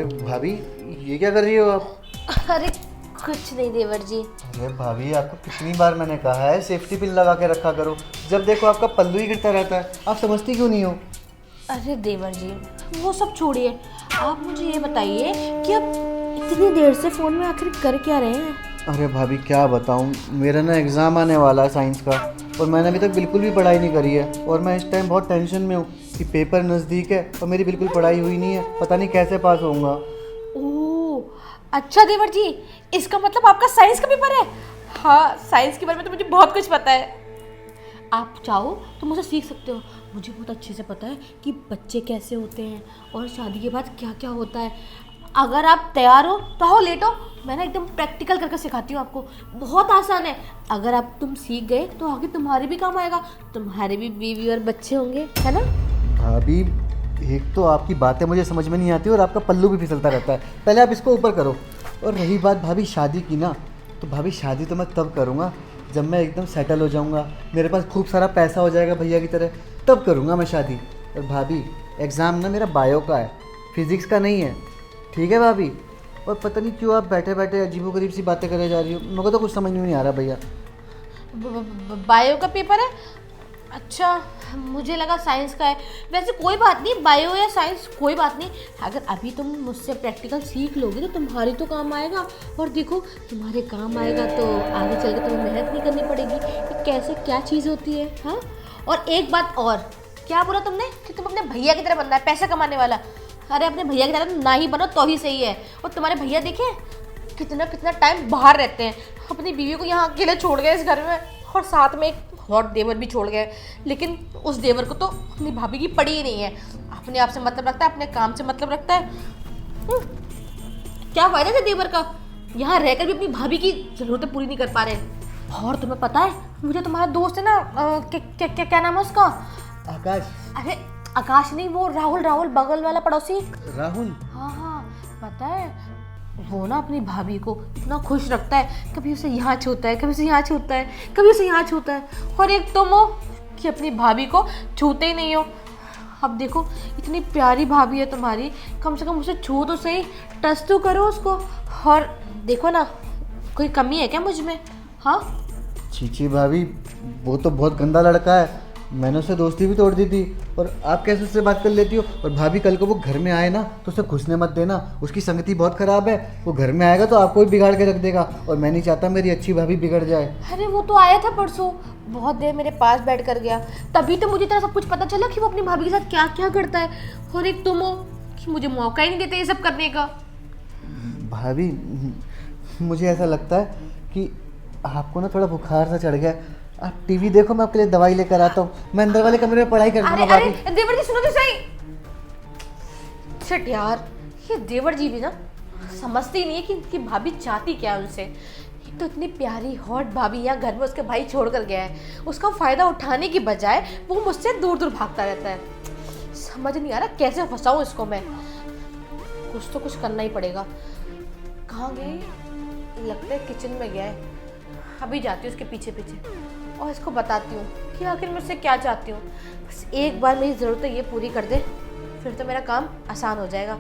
अरे भाभी, ये क्या कर रही हो आप? अरे कुछ नहीं देवर जी। अरे भाभी, आपको कितनी बार मैंने कहा है सेफ्टी पिन लगा के रखा करो। जब देखो आपका पल्लू ही गिरता रहता है, आप समझती क्यों नहीं हो? अरे देवर जी, वो सब छोड़िए, आप मुझे ये बताइए कि आप इतनी देर से फ़ोन में आखिर कर क्या रहे हैं? अरे भाभी क्या बताऊँ, मेरा ना एग्ज़ाम आने वाला है साइंस का, और मैंने अभी तक बिल्कुल भी पढ़ाई नहीं करी है। और मैं इस टाइम बहुत टेंशन में हूँ कि पेपर नज़दीक है और मेरी बिल्कुल पढ़ाई हुई नहीं है, पता नहीं कैसे पास होऊंगा। ओह अच्छा देवर जी, इसका मतलब आपका साइंस का पेपर है? हाँ, साइंस के बारे में तो मुझे बहुत कुछ पता है। आप चाहो तो मुझसे सीख सकते हो। मुझे बहुत अच्छे से पता है कि बच्चे कैसे होते हैं और शादी के बाद क्या क्या होता है। अगर आप तैयार हो तो आओ लेटो, मैं ना एकदम प्रैक्टिकल करके सिखाती हूँ आपको। बहुत आसान है। अगर आप तुम सीख गए तो आगे तुम्हारे भी काम आएगा, तुम्हारे भी बीवी और बच्चे होंगे, है ना? भाभी, एक तो आपकी बातें मुझे समझ में नहीं आती और आपका पल्लू भी फिसलता रहता है। पहले आप इसको ऊपर करो। और रही बात भाभी शादी की ना, तो भाभी शादी तो मैं तब करूँगा जब मैं एकदम सेटल हो जाऊँगा, मेरे पास खूब सारा पैसा हो जाएगा भैया की तरह, तब करूँगा मैं शादी। और भाभी, एग्ज़ाम ना मेरा बायो का है, फिज़िक्स का नहीं है, ठीक है भाभी? और पता नहीं क्यों आप बैठे बैठे अजीबोगरीब सी बातें करे जा रही हो, मेरे को तो कुछ समझ में नहीं आ रहा भैया। बायो का पेपर है? अच्छा, मुझे लगा साइंस का है। वैसे कोई बात नहीं, बायो या साइंस कोई बात नहीं। अगर अभी तुम मुझसे प्रैक्टिकल सीख लोगे तो तुम्हारी तो काम आएगा। और देखो, तुम्हारे काम आएगा तो आगे चल के तुम्हें मेहनत नहीं करनी पड़ेगी कि कैसे क्या चीज़ होती है। हाँ, और एक बात और, क्या बोला तुमने कि तुम अपने भैया की तरह बनना है, पैसा कमाने वाला? अरे अपने भैया की तरह ना ही बनो तो ही सही है। और तुम्हारे भैया देखे कितना कितना टाइम बाहर रहते हैं, अपनी बीवी को यहाँ अकेले छोड़ गए इस घर में, और साथ में एक हॉट देवर भी छोड़ गए। लेकिन उस देवर को तो अपनी भाभी की पड़ी ही नहीं है। अपने आप से मतलब रखता है, अपने काम से मतलब रखता है। क्या फायदा था देवर का, यहाँ रहकर भी अपनी भाभी की जरूरतें पूरी नहीं कर पा रहे। और तुम्हें पता है, मुझे तुम्हारा दोस्त है ना, क्या नाम है उसका? आकाश। अरे आकाश नहीं, वो राहुल, राहुल बगल वाला पड़ोसी। राहुल? हाँ हाँ, पता है वो ना अपनी भाभी को इतना खुश रखता है, कभी उसे यहाँ छूता है, कभी उसे यहाँ छूता है, कभी उसे यहाँ छूता है। और एक तुम हो कि अपनी भाभी को छूते ही नहीं हो। अब देखो, इतनी प्यारी भाभी है तुम्हारी, कम से कम उसे छू तो सही, टच तो करो उसको। और देखो ना, कोई कमी है क्या मुझ में? हाँ छी भाभी, वो तो बहुत गंदा लड़का है, मैंने उससे दोस्ती भी तोड़ दी थी। और आप कैसे उससे बात कर लेती हो? और भाभी, कल को वो घर में आए ना तो उसे घुसने मत देना, उसकी संगति बहुत ख़राब है। वो घर में आएगा तो आपको भी बिगाड़ के रख देगा, और मैं नहीं चाहता मेरी अच्छी भाभी बिगड़ जाए। अरे वो तो आया था परसों, बहुत देर मेरे पास बैठ कर गया, तभी तो मुझे तेरा सब कुछ पता चला कि वो अपनी भाभी के साथ क्या क्या करता है। और एक तुम हो कि मुझे मौका ही नहीं देते ये सब करने का। भाभी, मुझे ऐसा लगता है कि आपको ना थोड़ा बुखार सा चढ़ गया। आप टीवी देखो, मैं आपके लिए दवाई लेकर आता हूँ। मैं अंदर वाले कमरे में पढ़ाई कर दूंगा। अरे अरे देवर जी सुनो तो सही। शिट यार, ये देवर जी भी ना समझते ही नहीं है कि इनकी भाभी चाहती क्या है उनसे। एक तो इतनी प्यारी हॉट भाभी यहाँ घर में उसके भाई छोड़ कर गया है, उसका फायदा उठाने की बजाय वो मुझसे दूर दूर भागता रहता है। समझ नहीं आ रहा कैसे फंसाऊं इसको मैं। कुछ तो कुछ करना ही पड़ेगा। कहाँ गए? लगता है किचन में गया है। अभी जाती हूँ उसके पीछे पीछे और इसको बताती हूँ कि आखिर मैं उससे क्या चाहती हूँ। बस एक बार मेरी ज़रूरतें ये पूरी कर दे, फिर तो मेरा काम आसान हो जाएगा।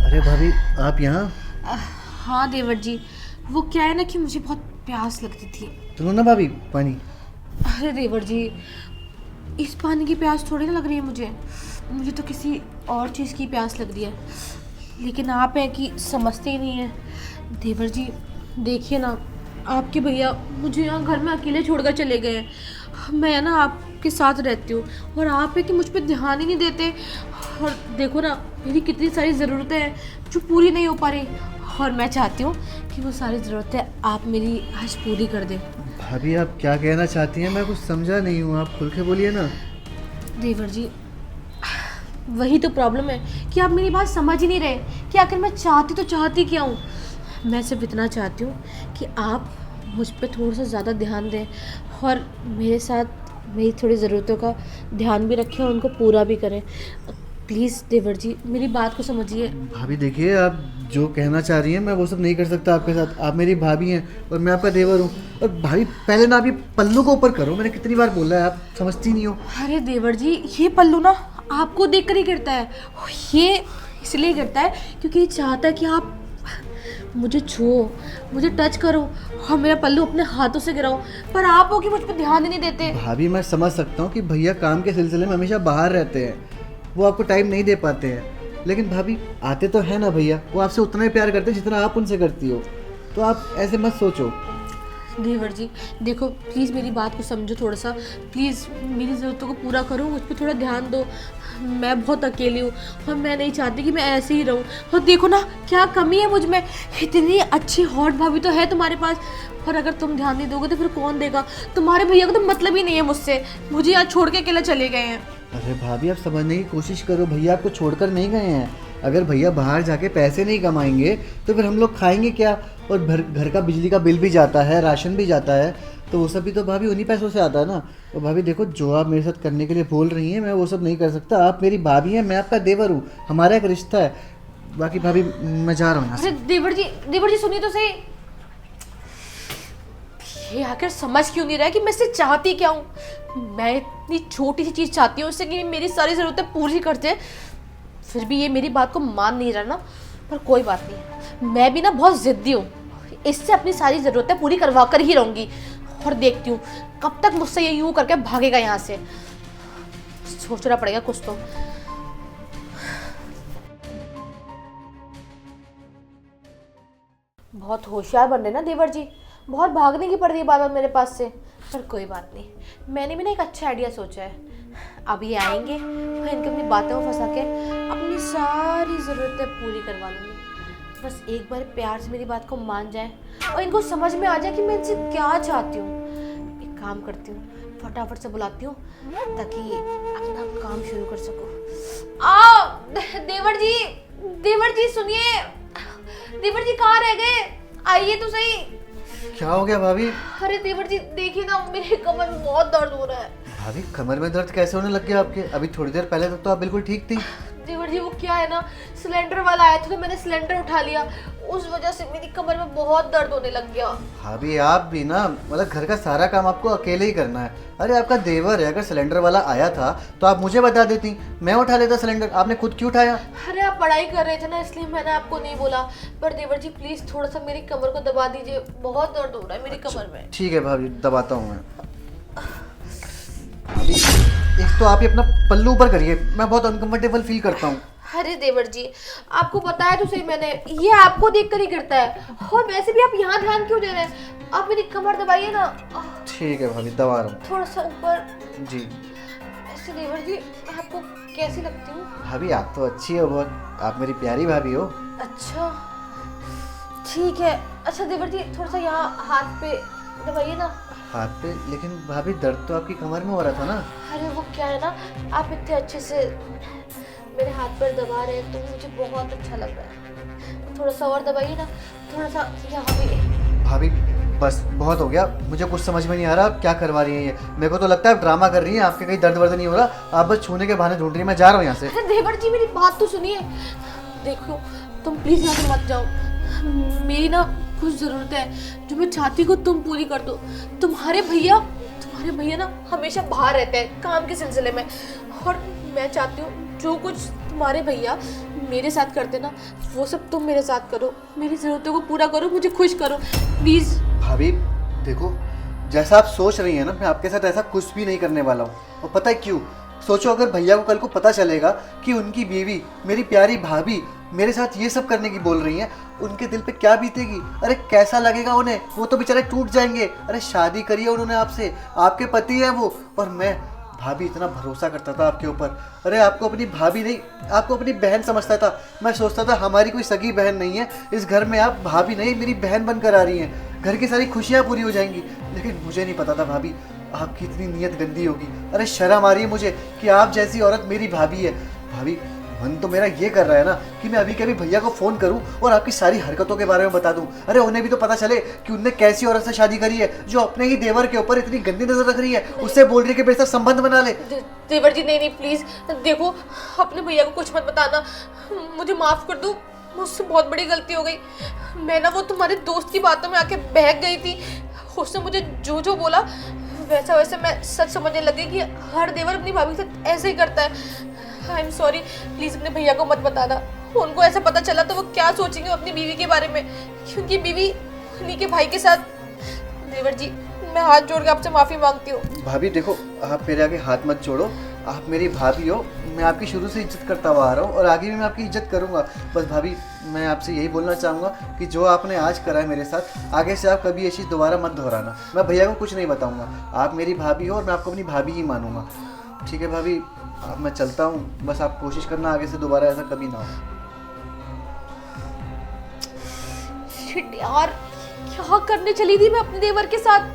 अरे भाभी, आप यहाँ? हाँ देवर जी, वो क्या है ना कि मुझे बहुत प्यास लगती थी। सुनो ना भाभी, पानी। अरे देवर जी, इस पानी की प्यास थोड़ी ना लग रही है मुझे, मुझे तो किसी और चीज़ की प्यास लग रही है। लेकिन आप हैं कि समझते ही नहीं हैं। देवर जी देखिए ना, आपके भैया मुझे यहाँ घर में अकेले छोड़कर चले गए हैं। मैं ना आपके साथ रहती हूँ और आप है कि मुझ पर ध्यान ही नहीं देते। और देखो ना, मेरी कितनी सारी ज़रूरतें हैं जो पूरी नहीं हो पा रही, और मैं चाहती हूँ कि वो सारी ज़रूरतें आप मेरी आज पूरी कर दें। भाभी, आप क्या कहना चाहती हैं? मैं कुछ समझा नहीं हूँ, आप खुल के बोलिए ना। देवर जी, वही तो प्रॉब्लम है कि आप मेरी बात समझ ही नहीं रहे कि आखिर मैं चाहती तो चाहती क्या हूँ। मैं सिर्फ इतना चाहती हूँ कि आप मुझ पर थोड़ा सा ज़्यादा ध्यान दें और मेरे साथ मेरी थोड़ी ज़रूरतों का ध्यान भी रखें और उनको पूरा भी करें। प्लीज़ देवर जी मेरी बात को समझिए। भाभी देखिए, आप जो कहना चाह रही हैं मैं वो सब नहीं कर सकता आपके साथ। आप मेरी भाभी हैं और मैं आपका देवर हूँ। और भाभी पहले ना आप ये पल्लू को ऊपर करो, मैंने कितनी बार बोला है, आप समझती नहीं हो। अरे देवर जी ये पल्लू ना आपको देख कर ही गिरता है। ये इसलिए गिरता है क्योंकि ये चाहता है कि आप मुझे छुओ, मुझे टच करो और मेरा पल्लू अपने हाथों से गिराओ, पर आप हो कि मुझ पर ध्यान ही नहीं देते। भाभी मैं समझ सकता हूँ कि भैया काम के सिलसिले में हमेशा बाहर रहते हैं, वो आपको टाइम नहीं दे पाते हैं, लेकिन भाभी आते तो है ना भैया, वो आपसे उतना ही प्यार करते हैं जितना आप उनसे करती हो। तो आप ऐसे मत सोचो। देवर जी देखो प्लीज़ मेरी बात को समझो थोड़ा सा, प्लीज़ मेरी ज़रूरतों को पूरा करो, मुझ पर थोड़ा ध्यान दो। मैं बहुत अकेली हूँ और मैं नहीं चाहती कि मैं ऐसे ही रहूँ। और देखो ना क्या कमी है मुझ में, इतनी अच्छी हॉट भाभी तो है तुम्हारे पास, पर अगर तुम ध्यान नहीं दोगे तो फिर कौन देगा। तुम्हारे भैया को तो मतलब ही नहीं है मुझसे, मुझे यहाँ छोड़ के अकेला चले गए हैं। अरे भाभी आप समझने की कोशिश करो, भैया आपको छोड़कर नहीं गए हैं। अगर भैया बाहर जाके पैसे नहीं कमाएंगे तो फिर हम लोग खाएंगे क्या। और घर का बिजली का बिल भी जाता है, राशन भी जाता है, तो वो सब भी तो भाभी उन्हीं पैसों से आता है ना। और भाभी देखो, जो आप मेरे साथ करने के लिए बोल रही हैं मैं वो सब नहीं कर सकता। आप मेरी भाभी हैं, मैं आपका देवर हूँ, हमारा एक रिश्ता है। बाकी भाभी मैं जा रहा हूँ यहाँ से। अरे देवर जी सुनिए तो सही, ये आखिर समझ क्यों नहीं रहा है कि मैं इससे चाहती क्या हूँ। मैं इतनी छोटी सी चीज़ चाहती हूँ इससे कि मेरी सारी ज़रूरतें पूरी कर दे, फिर भी ये मेरी बात को मान नहीं रहा ना। पर कोई बात नहीं, मैं भी ना बहुत ज़िद्दी हूँ, इससे अपनी सारी ज़रूरतें पूरी करवा कर ही रहूँगी। और देखती हूँ कब तक मुझसे ये यूँ करके भागेगा यहाँ से, सोचना पड़ेगा कुछ तो। बहुत होशियार बन रहे ना देवर जी, बहुत भागने की पड़ रही है बार बार मेरे पास से। पर कोई बात नहीं, मैंने भी ना एक अच्छा आइडिया सोचा है। अब ये आएंगे और इनकी अपनी बातों में फंसा के अपनी सारी ज़रूरतें पूरी करवा लूँगी। बस एक बार प्यार से मेरी बात को मान जाए और इनको समझ में आ जाए कि मैं इनसे क्या चाहती हूँ। एक काम करती हूँ, फटाफट से बुलाती हूँ ताकि अपना काम शुरू कर सकूँ। देवर जी सुनिए, देवर जी कहाँ रह गए, आइए तो सही। क्या हो गया भाभी? अरे देवर जी देखिए ना, मेरे कमर में बहुत दर्द हो रहा है। भाभी कमर में दर्द कैसे होने लग गया आपके? अभी थोड़ी देर पहले तक तो आप बिल्कुल ठीक थी। देवर जी वो क्या है ना, सिलेंडर वाला आया था तो मैंने सिलेंडर उठा लिया, उस वजह से मेरी कमर में बहुत दर्द होने लग गया। भाभी आप भी ना, मतलब घर का सारा काम आपको अकेले ही करना है। अरे आपका देवर है, अगर सिलेंडर वाला आया था तो आप मुझे बता देती, मैं उठा लेता सिलेंडर। आपने खुद क्यों उठाया? अरे आप पढ़ाई कर रहे थे ना इसलिए मैंने आपको नहीं बोला। पर देवर जी प्लीज थोड़ा सा मेरी कमर को दबा दीजिए, बहुत दर्द हो रहा है मेरी कमर में। ठीक है भाभी, दबाता हूँ मैं। भाभी एक तो आप ये अपना पल्लू ऊपर करिए, मैं बहुत अनकंफर्टेबल फील करता हूँ। अरे देवर जी आपको बताया तो सही मैंने, ये आपको देखकर ही गिरता है। और वैसे भी आप यहाँ ध्यान क्यों दे रहे हैं, आप मेरी कमर दबाइए ना। ठीक है भाभी, दबा रहा हूँ। थोड़ा सा ऊपर जी। ऐसे। देवर जी मैं आपको कैसी लगती हूँ? भाभी आप तो अच्छी हो बहुत, आप मेरी प्यारी भाभी हो। अच्छा ठीक है। अच्छा देवर जी थोड़ा सा यहाँ हाथ पे दबाइए ना। हाथ पे? लेकिन भाभी दर्द तो आपकी कमर में हो रहा था ना। अरे वो क्या है ना, आप इतने अच्छे से मेरे हाथ पर दबा रहे हैं तो मुझे बहुत अच्छा लग रहा है। थोड़ा सा और दबाइए ना, थोड़ा सा यहाँ पे। भाभी बस बहुत हो गया, मुझे कुछ समझ में नहीं आ रहा आप क्या करवा रही हैं ये। मेरे को तो लगता है आप ड्रामा कर रही हैं, आपके कहीं दर्द वर्द नहीं हो रहा, आप बस छूने के बहाने ढूंढ रही हैं। मैं जा रहा हूँ यहाँ से। अरे देवर जी मेरी बात तो सुनिए। देखो तुम प्लीज यहाँ से मत जाओ, मेरी ना कुछ ज़रूरत है जो मैं चाहती हूँ तुम पूरी कर दो। तुम्हारे भैया ना हमेशा बाहर रहते हैं काम के सिलसिले में, और मैं चाहती हूँ जो कुछ तुम्हारे भैया मेरे साथ करते ना वो सब तुम मेरे साथ करो, मेरी ज़रूरतों को पूरा करो, मुझे खुश करो प्लीज़। भाभी देखो, जैसा आप सोच रही हैं ना, मैं आपके साथ ऐसा कुछ भी नहीं करने वाला हूँ। और पता है क्यों? सोचो अगर भैया को कल को पता चलेगा कि उनकी बीवी, मेरी प्यारी भाभी मेरे साथ ये सब करने की बोल रही हैं, उनके दिल पे क्या बीतेगी? अरे कैसा लगेगा उन्हें, वो तो बेचारे टूट जाएंगे। अरे शादी करी है उन्होंने आपसे, आपके पति है वो, और मैं भाभी इतना भरोसा करता था आपके ऊपर। अरे आपको अपनी भाभी नहीं, आपको अपनी बहन समझता था। मैं सोचता था हमारी कोई सगी बहन नहीं है, इस घर में आप भाभी नहीं मेरी बहन बनकर आ रही हैं, घर की सारी खुशियाँ पूरी हो जाएंगी। लेकिन मुझे नहीं पता था भाभी आपकी इतनी नीयत गंदी होगी। अरे शर्म आ रही है मुझे कि आप जैसी औरत मेरी भाभी है। भाभी मन तो मेरा ये कर रहा है ना कि मैं अभी के अभी भैया को फ़ोन करूं और आपकी सारी हरकतों के बारे में बता दूं। अरे उन्हें भी तो पता चले कि उनने कैसी औरत से शादी करी है जो अपने ही देवर के ऊपर इतनी गंदी नजर रख रही है। उससे बोल रही है कि मेरे साथ संबंध बना ले। देवर जी नहीं प्लीज देखो, अपने भैया को कुछ मत बताना, मुझे माफ कर दो, मुझसे बहुत बड़ी गलती हो गई। मैं ना वो तुम्हारे दोस्त की बातों में आके बहक गई थी, उसने मुझे जो जो बोला वैसा वैसे मैं सच समझने लगी कि हर देवर अपनी भाभी के साथ ऐसे ही करता है। आई एम सॉरी, प्लीज अपने भैया को मत बताना, उनको ऐसा पता चला तो वो क्या सोचेंगे अपनी बीवी के बारे में, क्योंकि बीवी उन्हीं के भाई के साथ। देवर जी मैं हाथ जोड़ के आपसे माफी मांगती हूँ। भाभी देखो, आप मेरे आगे हाथ मत जोड़ो, आप मेरी भाभी हो, मैं आपकी शुरू से इज्जत करता हुआ आ रहा हूँ और आगे भी मैं आपकी इज्जत करूँगा। बस भाभी मैं आपसे यही बोलना चाहूँगा कि जो आपने आज करा है मेरे साथ, आगे से आप कभी ये चीज़ दोबारा मत दोहराना। मैं भैया को कुछ नहीं बताऊँगा, आप मेरी भाभी हो और मैं आपको अपनी भाभी ही मानूंगा। ठीक है भाभी, अब मैं चलता हूँ, बस आप कोशिश करना आगे से दोबारा ऐसा कभी ना हो। शिट यार, क्या करने चली थी मैं अपने देवर के साथ,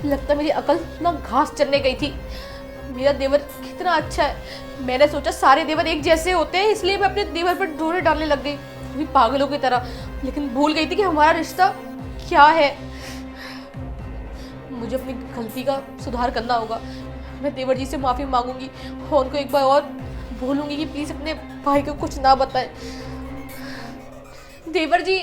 लगता मेरी अकल ना घास चरने गई थी। मेरा देवर कितना अच्छा है, मैंने सोचा सारे देवर एक जैसे होते हैं इसलिए मैं अपने देवर पर डोरे डालने लग गई, भी पागलों की तरह, लेकिन भूल गई थी कि हमारा रिश्ता क्या है। मुझे अपनी गलती का सुधार करना होगा, मैं देवर जी से माफ़ी मांगूंगी और उनको एक बार और बोलूंगी कि प्लीज़ अपने भाई को कुछ ना बताएं। देवर जी